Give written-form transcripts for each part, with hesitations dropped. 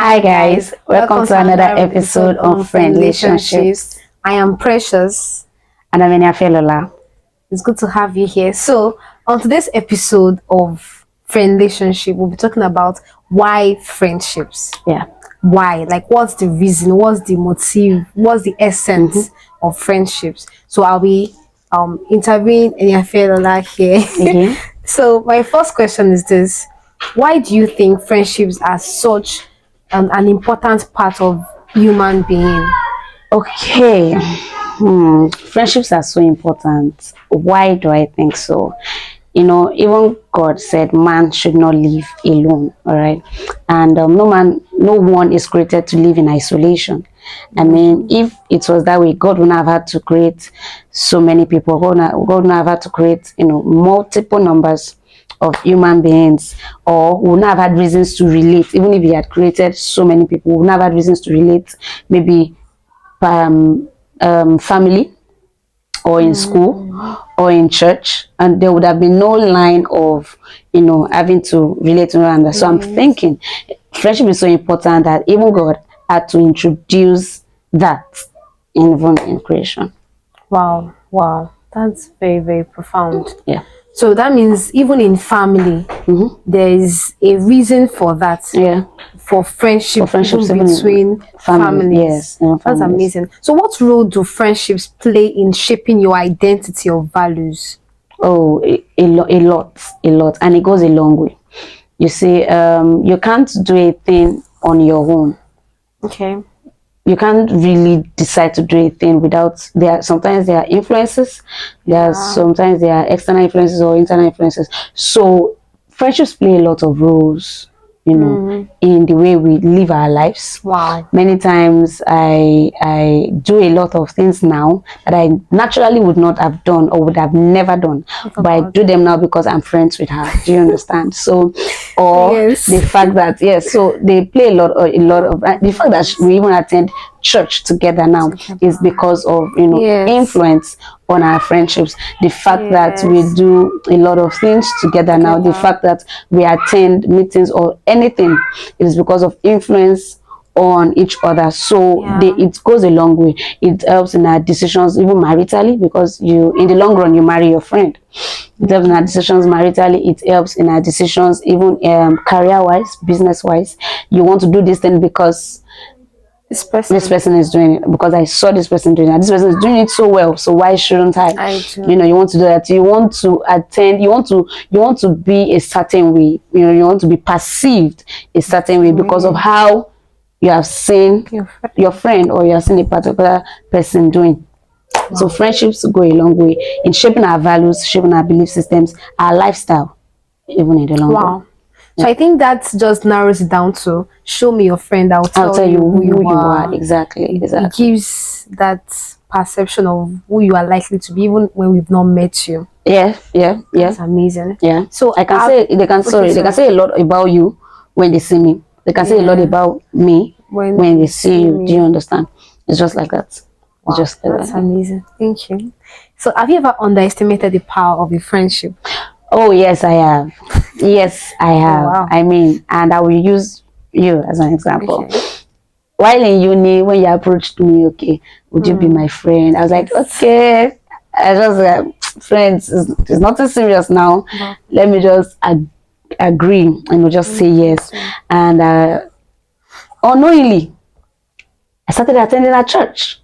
Hi guys, welcome to another episode on Friend Relationships. I am Precious. And I'm Felola. It's good to have you here. So, on today's episode of Friend Relationship, we'll be talking about why friendships. Yeah. Why? Like, what's the reason? What's the motive? What's the essence of friendships? So, I'll be interviewing Felola here. So, my first question is this: why do you think friendships are such an important part of human being? Okay. Friendships are so important. Why do I think so? Even God said man should not live alone. All right, and no one is created to live in isolation. I mean, if it was that way, God wouldn't have had to create so many people. God wouldn't have had to create multiple numbers of human beings, or would not have had reasons to relate. Even if he had created so many people, would not have had reasons to relate, maybe family, or in school, or in church, and there would have been no line of having to relate to one another. So I'm thinking friendship is so important that even God had to introduce that even in creation. Wow, that's very, very profound. Yeah. So that means even in family, there is a reason for that. Yeah. For friendships even between families. Yes. That's amazing. So what role do friendships play in shaping your identity or values? Oh, a lot. And it goes a long way. You see, you can't do a thing on your own. Okay. You can't really decide to do a thing without sometimes there are influences, sometimes there are external influences or internal influences. So friendships play a lot of roles, in the way we live our lives. Wow. Many times I do a lot of things now that I naturally would not have done or would have never done, but I do them now because I'm friends with her. Do you understand? So, or the fact that so they play a lot of the fact that we even attend church together now is because of influence on our friendships. The fact that we do a lot of things together now, the fact that we attend meetings or anything, is because of influence on each other. So it goes a long way. It helps in our decisions, even maritally, because in the long run you marry your friend. It helps in our decisions maritally. It helps in our decisions even career wise, business wise. You want to do this thing because this person is doing it, because I saw this person doing it. This person is doing it so well, so why shouldn't I do? You want to do that. You want to attend. You want to be a certain way. You want to be perceived a certain way because of how you have seen your friend, or you have seen a particular person doing. So friendships go a long way in shaping our values, shaping our belief systems, our lifestyle, even in the long run. So I think that just narrows it down to show me your friend, I'll tell you who you are. Exactly. It gives that perception of who you are likely to be, even when we've not met you. Yeah. That's amazing. Yeah. So they can say a lot about you when they see me. They can say a lot about me when they see you. Do you understand? It's just like that. Wow, it's just like that's amazing. Thank you. So have you ever underestimated the power of a friendship? Oh yes, I have. Yes, I have. Oh, wow. I mean, and I will use you as an example. While in uni, when you approached me, okay, would you be my friend? I was like, okay. I just friends, it's nothing serious now. Let me just agree and just say yes. And unknowingly, I started attending a church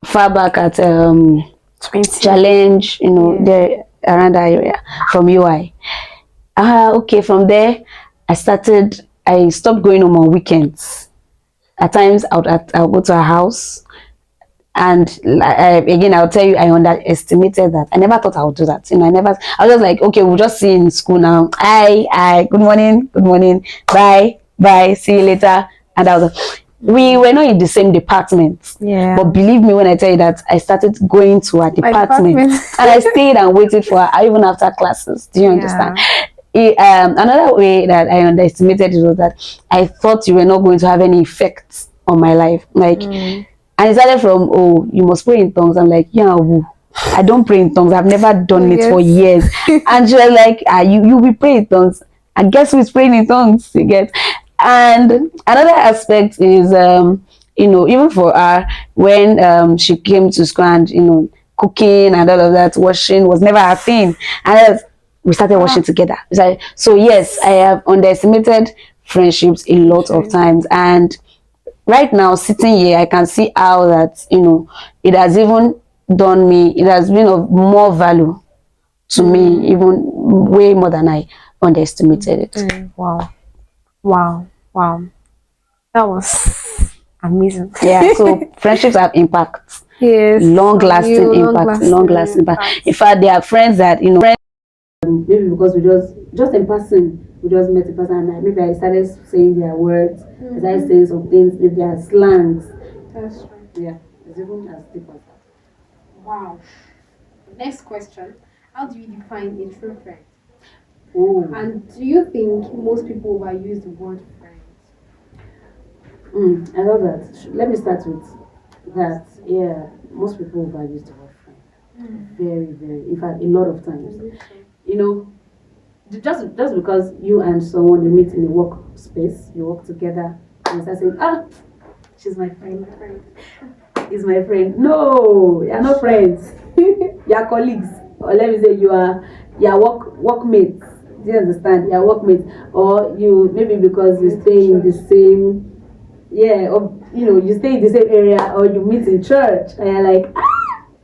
far back at Challenge, there around that area from UI. Okay, from there I stopped going home on weekends. At times I'll go to her house, and again I'll tell you, I underestimated that. I never thought I would do that. I was just like, okay, we'll just see in school now. Hi, good morning, bye, see you later. And I was we were not in the same department. Yeah. But believe me when I tell you that I started going to her department and I stayed and waited for her even after classes. Do you understand? Another way that I underestimated it was that I thought you were not going to have any effects on my life. And it started from, oh, you must pray in tongues. I'm like, yeah, I don't pray in tongues. I've never done it for years. And she was like, you will pray in tongues. And guess who's praying in tongues? You get? And another aspect is, even for her, when she came to school and, cooking and all of that, washing was never a thing. And we started washing together. So yes, I have underestimated friendships a lot of times. And right now, sitting here, I can see how that, it has even done me, it has been of more value to me, even way more than I underestimated it. Wow. Wow. Wow. That was amazing. Yeah, so friendships have impact, Yes. long lasting impact, long lasting impact. impact. In fact, there are friends that, maybe because we just in person, we just met in person, and maybe I started saying their words, I started saying some things, maybe their slangs. That's right. Yeah, it's even as deep as that. Wow. Next question. How do you define a true friend? Oh. And do you think most people overuse the word friend? I love that. Let me start with that. Yeah, most people overuse the word friend. Very, very. In fact, a lot of times. You know, just because you and someone you meet in a work space, you work together, and you start saying, she's my friend. Is my friend. No, you're not friends. You're colleagues. Or let me say you're workmates. Do you understand? You're workmates. Or you maybe because you stay in the same or you stay in the same area, or you meet in church and you're like,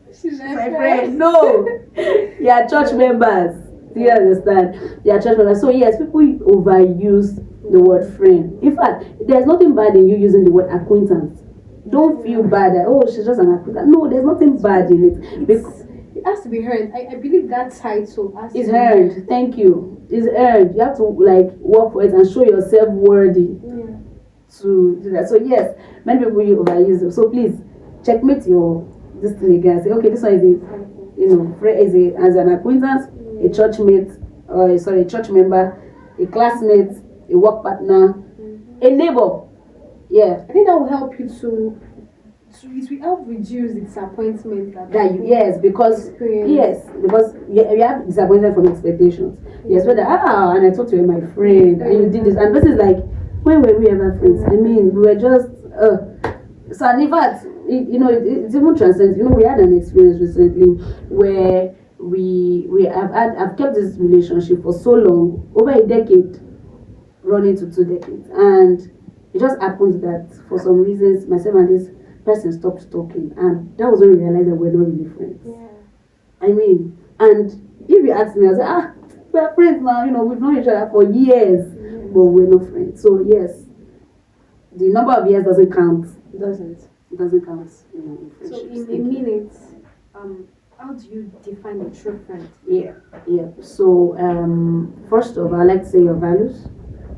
she's my friend. No. You're church members. Do you understand? You're church members. So yes, people overuse the word friend. In fact, there's nothing bad in you using the word acquaintance. Don't feel bad that she's just an acquaintance. No, there's nothing bad in it. Because it has to be heard. I believe that title has is heard. Thank you. It's earned. You have to work for it and show yourself worthy to do that. So yes, many people you overuse it. So please checkmate your this thing again. Say, okay, this one is as an acquaintance, a church mate, a church member, a classmate, a work partner, a neighbor. Yeah, I think that will help you to it will help reduce the disappointment because you have disappointment from expectations. Yes, whether and I thought you were my friend and you did this, and this is like, when were we ever friends? I mean, we were just so, and in fact, it's even transcends. We had an experience recently where I've kept this relationship for so long, over a decade, running to 2 decades, and it just happens that for some reasons myself and this person stopped talking, and that was when we realized that we're not really friends. I mean, and if you ask me, I'll say, we're friends now, we've known each other for years, but we're not friends. So yes, the number of years doesn't count. It doesn't count in friendships. So in minutes, how do you define a true friend? Yeah. So first of all, I like to say your values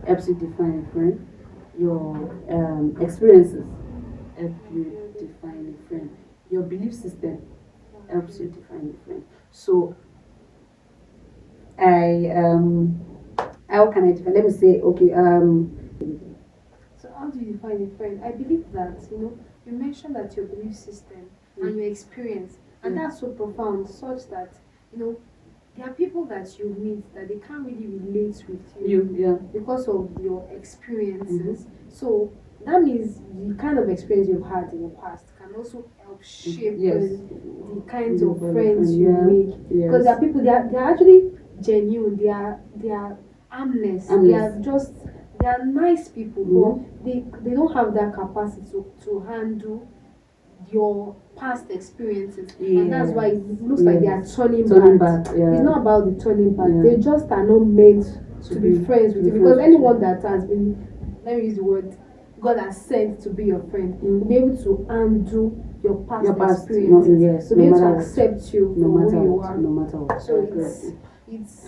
helps you define a friend. Your experiences help you define a friend. Your belief system helps you define a friend. So how can I define? Let me say, okay, so how do you define a friend? I believe that you mentioned that your belief system and your experience, and that's so profound, such that there are people that you meet that they can't really relate with you because of your experiences. So that means the kind of experience you've had in the past can also help shape the kinds of friends you make. Because there are people, they are actually genuine, they are harmless. They are nice people, but they don't have that capacity to handle your past experiences, and that's why it looks like they are turning back. It's not about the turning back. They just are not meant to be friends with you, because anyone that has been, let me use the word, God has sent to be your friend, will be able to undo your past experiences, to be able to accept you for who you are. No matter what. So it's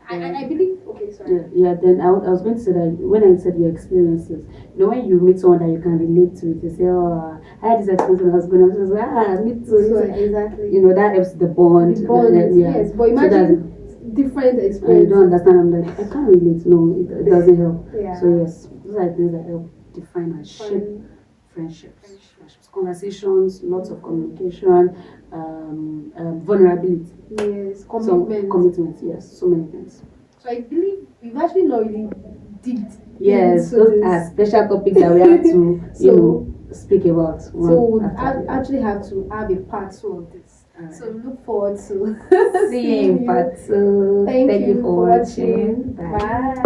I believe, okay, sorry. Then I was going to say that when I said your experiences, when you meet someone that you can relate to, you say, I had this experience when I was going to say, me too. So exactly. That helps the bond. Yes, but imagine different experiences. I don't understand. I'm like, I can't relate. No, it doesn't help. So yes, those are things that help define and shape friendships, conversations, lots of communication, vulnerability. Yes, commitment. Commitment, yes, so many things. So I believe we've actually not really digged Yes, into those this. are special topics that we have to, speak about. So we after the actually have to have a part 2 of this. Alright. So look forward to See you in part 2. Thank you for for watching. watching. Bye.